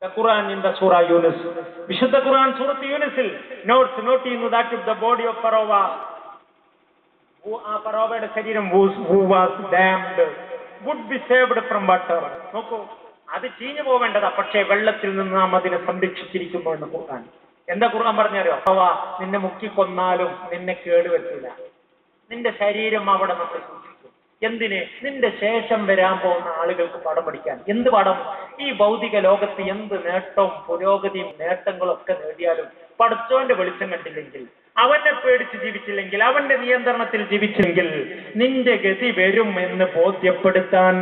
The Quran in the Surah Yunus. Vishuddha Quran Surah Yunusil note that the body of Pharaoh, Pharaoh's ശരീരം who was damned would be saved from water. നോക്കൂ, അത് ചീഞ്ഞു പോവേണ്ടതാ, പക്ഷേ വെള്ളത്തിൽ നിന്ന് നാം അതിനെ സംരക്ഷിച്ചിരിക്കുന്നു എന്ന് ഖുർആൻ. എന്താ ഖുർആൻ പറഞ്ഞാലോ? അഥവാ നിന്നെ മുക്കിക്കൊന്നാലും നിന്നെ കേടുവരുത്തില്ല, നിന്റെ ശരീരം അവിടെ നമ്മൾ സൂക്ഷിക്കും. എന്തിന്? നിന്റെ ശേഷം വരാൻ പോകുന്ന ആളുകൾക്ക് പാഠം പഠിക്കാൻ. എന്ത് പാഠം? ഈ ഭൗതിക ലോകത്ത് എന്ത് നേട്ടവും പുരോഗതിയും നേട്ടങ്ങളും ഒക്കെ നേടിയാലും പടച്ചോന്റെ വെളിച്ചം കണ്ടില്ലെങ്കിൽ, അവനെ പേടിച്ച് ജീവിച്ചില്ലെങ്കിൽ, അവന്റെ നിയന്ത്രണത്തിൽ ജീവിച്ചില്ലെങ്കിൽ നിന്റെ ഗതി വരും എന്ന് ബോധ്യപ്പെടുത്താൻ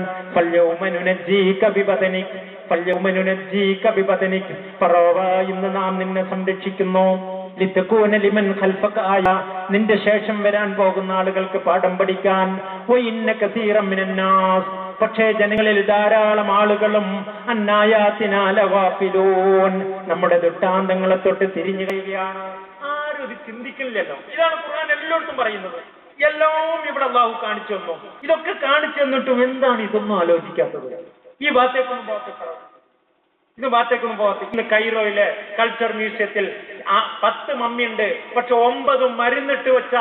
ഇന്ന് നാം നിന്നെ സംരക്ഷിക്കുന്നു. നിന്റെ ശേഷം വരാൻ പോകുന്ന ആളുകൾക്ക് പാഠം പഠിക്കാൻ. പക്ഷേ ജനങ്ങളിൽ ധാരാളം ആളുകളും നമ്മുടെ ദൃഷ്ടാന്തങ്ങളെ തൊട്ട് തിരിഞ്ഞു കഴിയുകയാണ്. ആരും ഇത് ചിന്തിക്കില്ലല്ലോ. ഇതാണ് ഖുർആൻ എല്ലായിടത്തും പറയുന്നത്. എല്ലാം ഇവിടെ അല്ലാഹു കാണിച്ചു തന്നു. ഇതൊക്കെ കാണിച്ചു തന്നിട്ടും എന്താണ് ഇതൊന്നും ആലോചിക്കാത്തത്? ഈ ഭാഗത്തേക്കൊന്നും പോകത്തില്ല. ഇന്ന് കൈറോയിലെ കൾച്ചർ മ്യൂസിയത്തിൽ 10 മമ്മിയുണ്ട്. പക്ഷെ 9 മരുന്നിട്ട് വെച്ച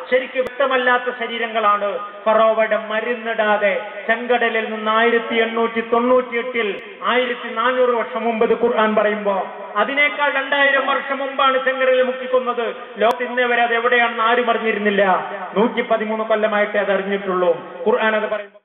ശരിക്കും വ്യക്തമല്ലാത്ത ശരീരങ്ങളാണ്. ഫറോവയുടെ മരുന്നിടാതെ ചെങ്കടലിൽ നിന്ന് 1898 1400 വർഷം മുമ്പ് ഖുർആൻ പറയുമ്പോ അതിനേക്കാൾ 2000 വർഷം മുമ്പാണ് ചെങ്കടലിൽ മുക്കിക്കൊന്നത്. ലോകത്ത് ഇന്നേ വരെ അത് എവിടെയാണെന്ന് ആരും അറിഞ്ഞിരുന്നില്ല. 113 കൊല്ലമായിട്ടേ അത് അറിഞ്ഞിട്ടുള്ളൂ. ഖുർആൻ അത് പറയുമ്പോൾ